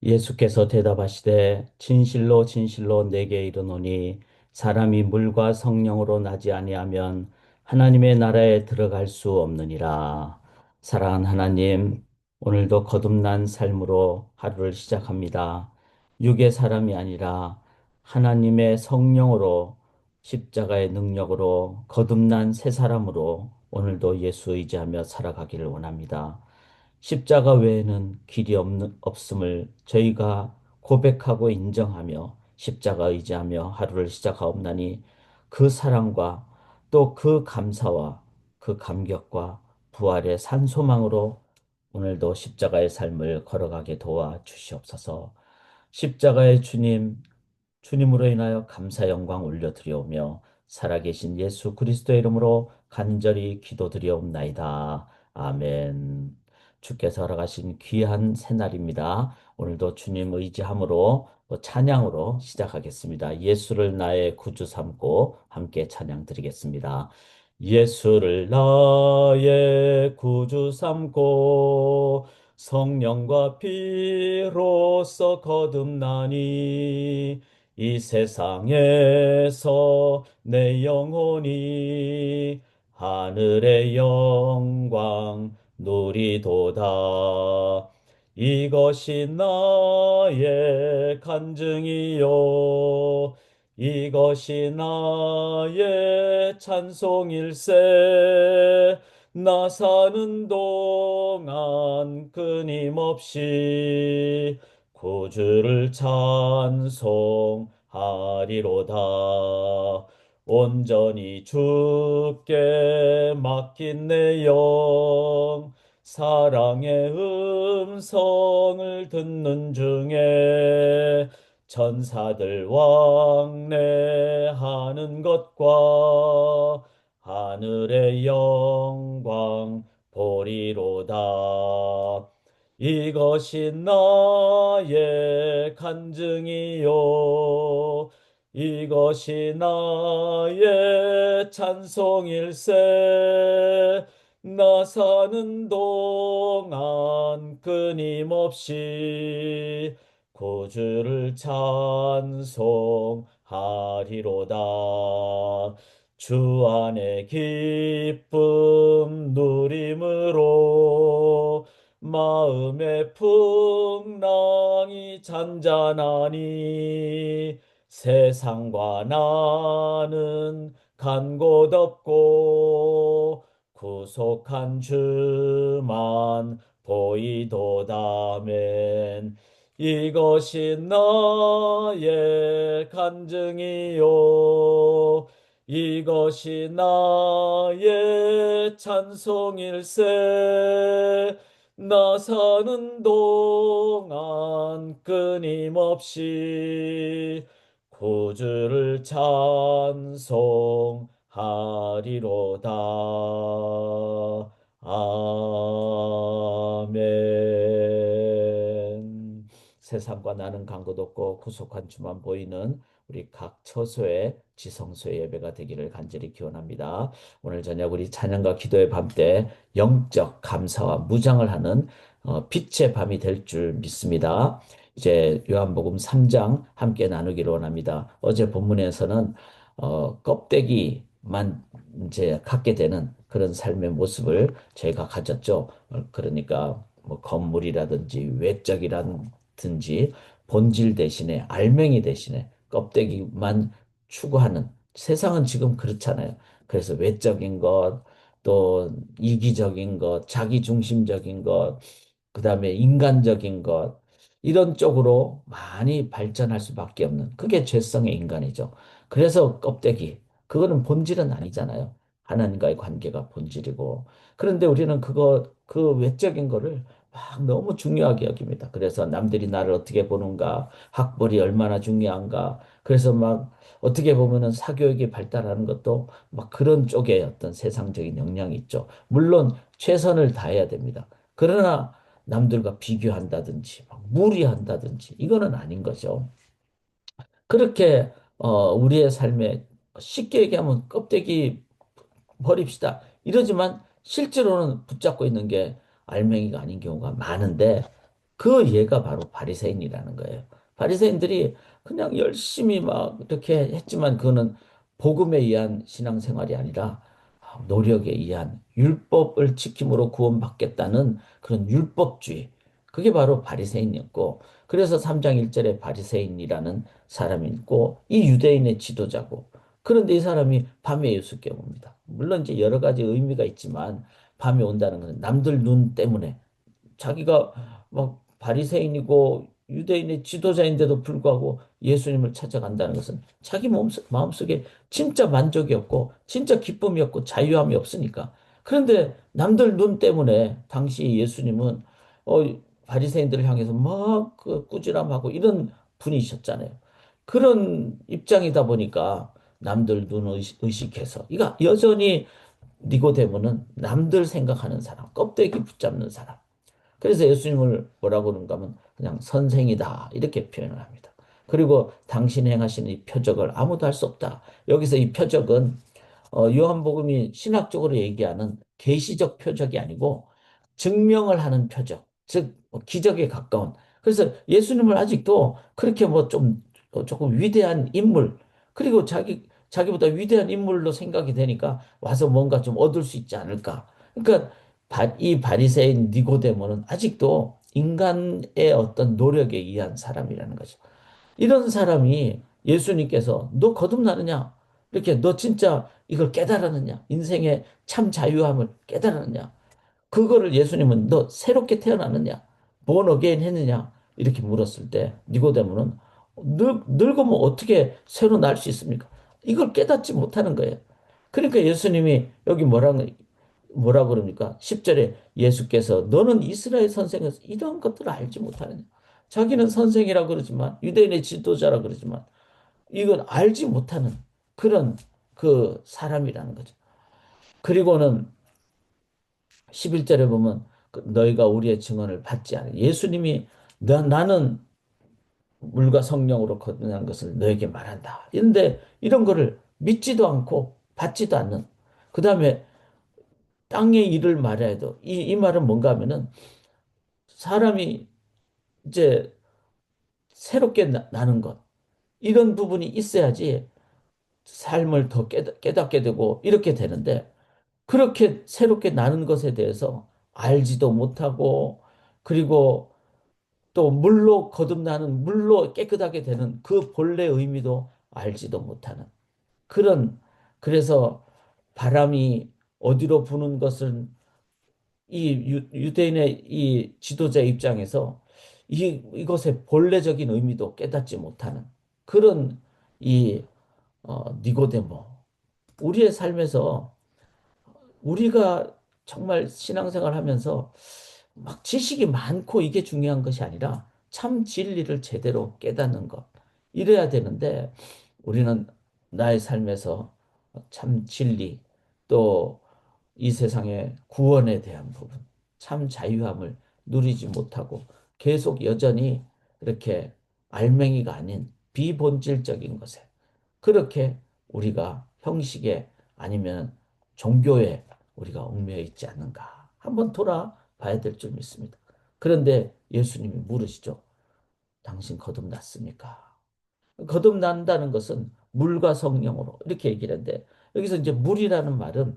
예수께서 대답하시되 진실로 진실로 내게 이르노니 사람이 물과 성령으로 나지 아니하면 하나님의 나라에 들어갈 수 없느니라. 사랑하는 하나님, 오늘도 거듭난 삶으로 하루를 시작합니다. 육의 사람이 아니라 하나님의 성령으로 십자가의 능력으로 거듭난 새 사람으로 오늘도 예수 의지하며 살아가기를 원합니다. 십자가 외에는 길이 없음을 저희가 고백하고 인정하며 십자가 의지하며 하루를 시작하옵나니 그 사랑과 또 그 감사와 그 감격과 부활의 산소망으로 오늘도 십자가의 삶을 걸어가게 도와 주시옵소서. 십자가의 주님, 주님으로 인하여 감사 영광 올려드리오며 살아계신 예수 그리스도의 이름으로 간절히 기도드리옵나이다. 아멘. 주께서 허락하신 귀한 새날입니다. 오늘도 주님 의지함으로 또 찬양으로 시작하겠습니다. 예수를 나의 구주 삼고 함께 찬양 드리겠습니다. 예수를 나의 구주 삼고 성령과 피로써 거듭나니 이 세상에서 내 영혼이 하늘의 영광 누리도다. 이것이 나의 간증이요 이것이 나의 찬송일세. 나 사는 동안 끊임없이 구주를 찬송하리로다. 온전히 주께 맡긴 내 영, 사랑의 음성을 듣는 중에 천사들 왕래하는 것과 하늘의 영광 보리로다. 이것이 나의 간증이요 이것이 나의 찬송일세. 나 사는 동안 끊임없이 구주를 찬송하리로다. 주 안에 기쁨 누림으로 마음의 풍랑이 잔잔하니 세상과 나는 간 곳 없고 구속한 주만 보이도다멘. 이것이 나의 간증이요 이것이 나의 찬송일세. 나 사는 동안 끊임없이 구주를 찬송하리로다. 아멘. 세상과 나는 간 곳 없고 구속한 주만 보이는 우리 각 처소의 지성소의 예배가 되기를 간절히 기원합니다. 오늘 저녁 우리 찬양과 기도의 밤 때 영적 감사와 무장을 하는 빛의 밤이 될 줄 믿습니다. 이제 요한복음 3장 함께 나누기를 원합니다. 어제 본문에서는 껍데기만 이제 갖게 되는 그런 삶의 모습을 저희가 가졌죠. 그러니까 뭐 건물이라든지 외적이라든지 본질 대신에 알맹이 대신에 껍데기만 추구하는 세상은 지금 그렇잖아요. 그래서 외적인 것, 또 이기적인 것, 자기중심적인 것, 그다음에 인간적인 것, 이런 쪽으로 많이 발전할 수밖에 없는 그게 죄성의 인간이죠. 그래서 껍데기, 그거는 본질은 아니잖아요. 하나님과의 관계가 본질이고. 그런데 우리는 그 외적인 거를 막 너무 중요하게 여깁니다. 그래서 남들이 나를 어떻게 보는가, 학벌이 얼마나 중요한가. 그래서 막 어떻게 보면은 사교육이 발달하는 것도 막 그런 쪽에 어떤 세상적인 영향이 있죠. 물론 최선을 다해야 됩니다. 그러나 남들과 비교한다든지 막 무리한다든지 이거는 아닌 거죠. 그렇게 우리의 삶에 쉽게 얘기하면 껍데기 버립시다. 이러지만 실제로는 붙잡고 있는 게 알맹이가 아닌 경우가 많은데 그 예가 바로 바리새인이라는 거예요. 바리새인들이 그냥 열심히 막 이렇게 했지만 그거는 복음에 의한 신앙생활이 아니라 노력에 의한 율법을 지킴으로 구원받겠다는 그런 율법주의. 그게 바로 바리새인이었고 그래서 3장 1절에 바리새인이라는 사람이 있고 이 유대인의 지도자고 그런데 이 사람이 밤에 예수께 옵니다. 물론 이제 여러 가지 의미가 있지만 밤에 온다는 것은 남들 눈 때문에 자기가 막 바리새인이고 유대인의 지도자인데도 불구하고 예수님을 찾아간다는 것은 자기 마음속에 진짜 만족이 없고 진짜 기쁨이 없고 자유함이 없으니까. 그런데 남들 눈 때문에 당시 예수님은 어, 바리새인들을 향해서 막그 꾸지람하고 이런 분이셨잖아요. 그런 입장이다 보니까 남들 눈 의식해서 이거 여전히 니고데모는 남들 생각하는 사람, 껍데기 붙잡는 사람. 그래서 예수님을 뭐라고 그러는가 하면 그냥 선생이다 이렇게 표현을 합니다. 그리고 당신이 행하시는 이 표적을 아무도 할 수 없다. 여기서 이 표적은 요한복음이 신학적으로 얘기하는 계시적 표적이 아니고 증명을 하는 표적, 즉 기적에 가까운. 그래서 예수님을 아직도 그렇게 뭐 좀 조금 위대한 인물 그리고 자기보다 위대한 인물로 생각이 되니까 와서 뭔가 좀 얻을 수 있지 않을까. 그러니까 이 바리새인 니고데모는 아직도 인간의 어떤 노력에 의한 사람이라는 거죠. 이런 사람이 예수님께서 너 거듭나느냐? 이렇게 너 진짜 이걸 깨달았느냐? 인생의 참 자유함을 깨달았느냐? 그거를 예수님은 너 새롭게 태어났느냐? 본 어게인 했느냐? 이렇게 물었을 때 니고데모는 늙으면 어떻게 새로 날 수 있습니까? 이걸 깨닫지 못하는 거예요. 그러니까 예수님이 여기 뭐라 그럽니까? 10절에 예수께서 너는 이스라엘 선생에서 이런 것들을 알지 못하느냐? 자기는 선생이라 그러지만 유대인의 지도자라 그러지만 이건 알지 못하는 그런 그 사람이라는 거죠. 그리고는 11절에 보면 너희가 우리의 증언을 받지 않아. 예수님이 나는 물과 성령으로 거듭난 것을 너에게 말한다. 그런데 이런 거를 믿지도 않고 받지도 않는. 그 다음에 땅의 일을 말해야 해도 이 말은 뭔가 하면은 사람이 이제 새롭게 나는 것. 이런 부분이 있어야지 삶을 더 깨닫게 되고 이렇게 되는데 그렇게 새롭게 나는 것에 대해서 알지도 못하고 그리고 또 물로 거듭나는 물로 깨끗하게 되는 그 본래 의미도 알지도 못하는 그런 그래서 바람이 어디로 부는 것은 이 유대인의 이 지도자 입장에서 이것의 본래적인 의미도 깨닫지 못하는 그런 이 니고데모 우리의 삶에서 우리가 정말 신앙생활 하면서 막 지식이 많고 이게 중요한 것이 아니라 참 진리를 제대로 깨닫는 것. 이래야 되는데 우리는 나의 삶에서 참 진리 또 이 세상의 구원에 대한 부분, 참 자유함을 누리지 못하고 계속 여전히 이렇게 알맹이가 아닌 비본질적인 것에 그렇게 우리가 형식에 아니면 종교에 우리가 얽매여 있지 않는가 한번 돌아봐야 될 줄 믿습니다. 그런데 예수님이 물으시죠. 당신 거듭났습니까? 거듭난다는 것은 물과 성령으로 이렇게 얘기를 하는데 여기서 이제 물이라는 말은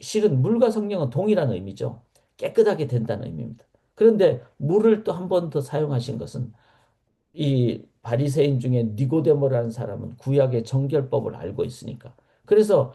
실은 물과 성령은 동일한 의미죠. 깨끗하게 된다는 의미입니다. 그런데 물을 또 한 번 더 사용하신 것은 이 바리새인 중에 니고데모라는 사람은 구약의 정결법을 알고 있으니까. 그래서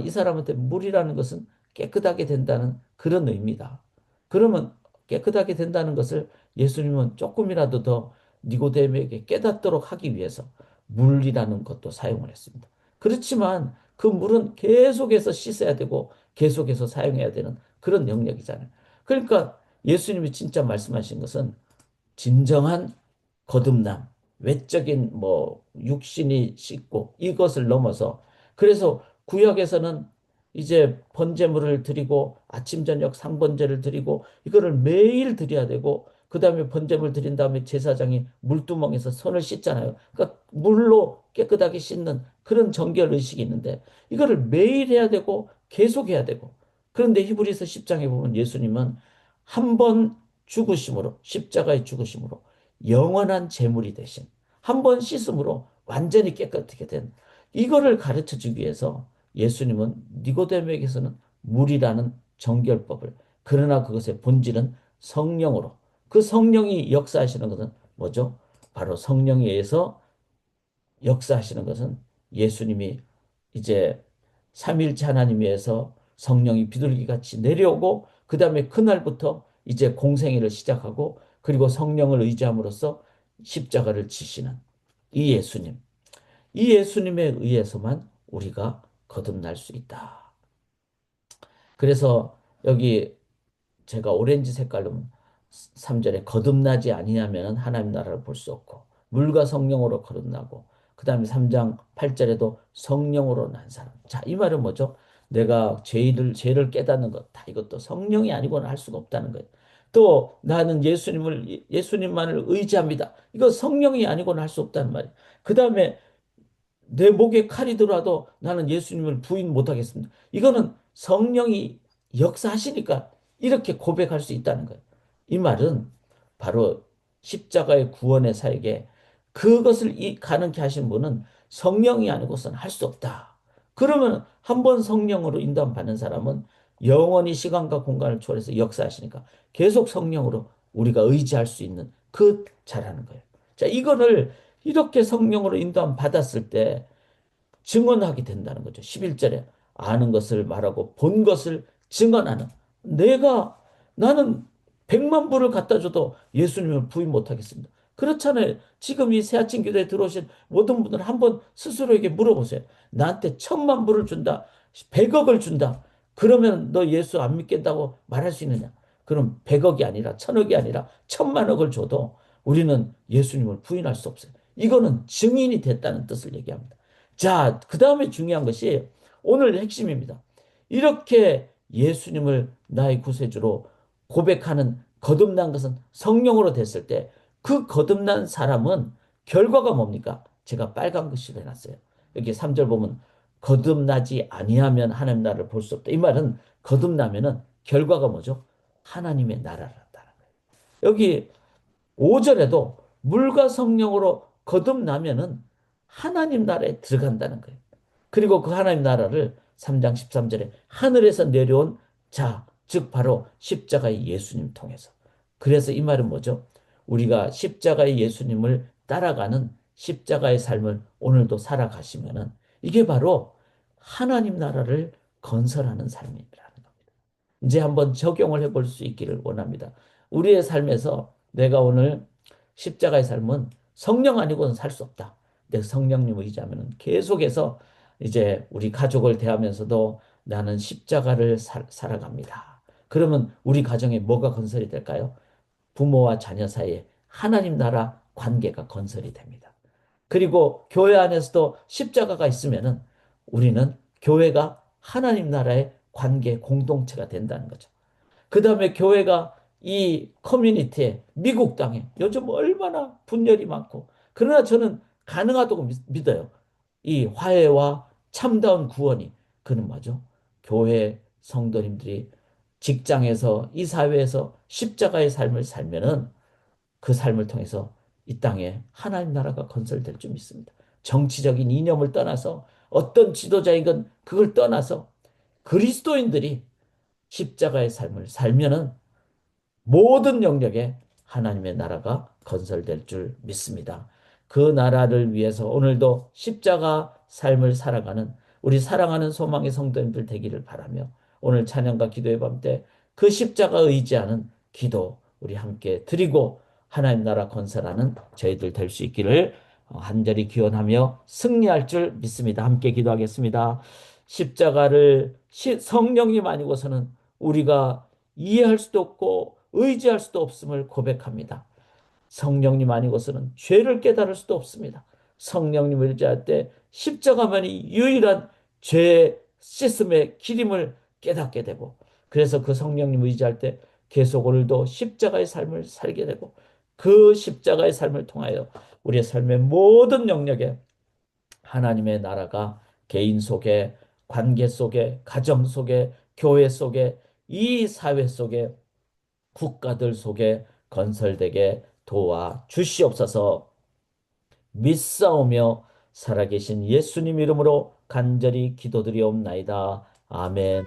이 사람한테 물이라는 것은 깨끗하게 된다는 그런 의미다. 그러면 깨끗하게 된다는 것을 예수님은 조금이라도 더 니고데모에게 깨닫도록 하기 위해서 물이라는 것도 사용을 했습니다. 그렇지만 그 물은 계속해서 씻어야 되고 계속해서 사용해야 되는 그런 영역이잖아요. 그러니까 예수님이 진짜 말씀하신 것은 진정한 거듭남, 외적인 뭐 육신이 씻고 이것을 넘어서 그래서 구약에서는 이제 번제물을 드리고 아침 저녁 상번제를 드리고 이거를 매일 드려야 되고 그다음에 번제물 드린 다음에 제사장이 물두멍에서 손을 씻잖아요. 그러니까 물로 깨끗하게 씻는 그런 정결 의식이 있는데 이거를 매일 해야 되고 계속 해야 되고 그런데 히브리서 10장에 보면 예수님은 한번 죽으심으로, 십자가의 죽으심으로 영원한 제물이 되신, 한 번 씻음으로 완전히 깨끗하게 된, 이거를 가르쳐 주기 위해서 예수님은 니고데모에게서는 물이라는 정결법을, 그러나 그것의 본질은 성령으로, 그 성령이 역사하시는 것은 뭐죠? 바로 성령에 의해서 역사하시는 것은 예수님이 이제 삼일째 하나님에서 성령이 비둘기같이 내려오고, 그 다음에 그날부터 이제 공생애를 시작하고, 그리고 성령을 의지함으로써 십자가를 지시는 이 예수님, 이 예수님에 의해서만 우리가 거듭날 수 있다. 그래서 여기 제가 오렌지 색깔로 3절에 거듭나지 아니하면 하나님 나라를 볼 수 없고, 물과 성령으로 거듭나고, 그 다음에 3장 8절에도 성령으로 난 사람. 자, 이 말은 뭐죠? 내가 죄를 깨닫는 것, 다 이것도 성령이 아니고는 할 수가 없다는 거예요. 또 나는 예수님만을 의지합니다. 이거 성령이 아니고는 할 수 없다는 말이에요. 그 다음에 내 목에 칼이 들어와도 나는 예수님을 부인 못하겠습니다. 이거는 성령이 역사하시니까 이렇게 고백할 수 있다는 거예요. 이 말은 바로 십자가의 구원의 사역에 그것을 가능케 하신 분은 성령이 아니고서는 할 수 없다. 그러면 한 번 성령으로 인도함 받는 사람은 영원히 시간과 공간을 초월해서 역사하시니까 계속 성령으로 우리가 의지할 수 있는 그 잘하는 거예요. 자, 이거를 이렇게 성령으로 인도함 받았을 때 증언하게 된다는 거죠. 11절에 아는 것을 말하고 본 것을 증언하는. 나는 100만 불을 갖다 줘도 예수님을 부인 못하겠습니다. 그렇잖아요. 지금 이 새아침 교대에 들어오신 모든 분들 한번 스스로에게 물어보세요. 나한테 1,000만 불을 준다. 100억을 준다. 그러면 너 예수 안 믿겠다고 말할 수 있느냐? 그럼 100억이 아니라 1,000억이 아니라 1,000만 억을 줘도 우리는 예수님을 부인할 수 없어요. 이거는 증인이 됐다는 뜻을 얘기합니다. 자, 그 다음에 중요한 것이 오늘 핵심입니다. 이렇게 예수님을 나의 구세주로 고백하는 거듭난 것은 성령으로 됐을 때 그 거듭난 사람은 결과가 뭡니까? 제가 빨간 글씨로 해놨어요. 여기 3절 보면 거듭나지 아니하면 하나님 나라를 볼 수 없다. 이 말은 거듭나면은 결과가 뭐죠? 하나님의 나라를 한다는 거예요. 여기 5절에도 물과 성령으로 거듭나면은 하나님 나라에 들어간다는 거예요. 그리고 그 하나님 나라를 3장 13절에 하늘에서 내려온 자, 즉 바로 십자가의 예수님 통해서. 그래서 이 말은 뭐죠? 우리가 십자가의 예수님을 따라가는 십자가의 삶을 오늘도 살아가시면은 이게 바로 하나님 나라를 건설하는 삶이라는 겁니다. 이제 한번 적용을 해볼 수 있기를 원합니다. 우리의 삶에서 내가 오늘 십자가의 삶은 성령 아니고는 살 수 없다. 내 성령님 의지하면 계속해서 이제 우리 가족을 대하면서도 나는 십자가를 살아갑니다. 그러면 우리 가정에 뭐가 건설이 될까요? 부모와 자녀 사이에 하나님 나라 관계가 건설이 됩니다. 그리고 교회 안에서도 십자가가 있으면은 우리는 교회가 하나님 나라의 관계 공동체가 된다는 거죠. 그 다음에 교회가 이 커뮤니티에, 미국 땅에 요즘 얼마나 분열이 많고, 그러나 저는 가능하다고 믿어요. 이 화해와 참다운 구원이, 그는 뭐죠? 교회 성도님들이 직장에서, 이 사회에서 십자가의 삶을 살면은 그 삶을 통해서 이 땅에 하나님 나라가 건설될 줄 믿습니다. 정치적인 이념을 떠나서, 어떤 지도자이건 그걸 떠나서 그리스도인들이 십자가의 삶을 살면은 모든 영역에 하나님의 나라가 건설될 줄 믿습니다. 그 나라를 위해서 오늘도 십자가 삶을 살아가는 우리 사랑하는 소망의 성도님들 되기를 바라며, 오늘 찬양과 기도의 밤 때 그 십자가 의지하는 기도 우리 함께 드리고 하나님 나라 건설하는 저희들 될 수 있기를 간절히 기원하며 승리할 줄 믿습니다. 함께 기도하겠습니다. 십자가를 성령님 아니고서는 우리가 이해할 수도 없고 의지할 수도 없음을 고백합니다. 성령님 아니고서는 죄를 깨달을 수도 없습니다. 성령님을 의지할 때 십자가만이 유일한 죄 씻음의 길임을 깨닫게 되고, 그래서 그 성령님 의지할 때 계속 오늘도 십자가의 삶을 살게 되고, 그 십자가의 삶을 통하여 우리의 삶의 모든 영역에 하나님의 나라가 개인 속에, 관계 속에, 가정 속에, 교회 속에, 이 사회 속에 국가들 속에 건설되게 도와 주시옵소서. 믿사오며 살아계신 예수님 이름으로 간절히 기도드리옵나이다. 아멘.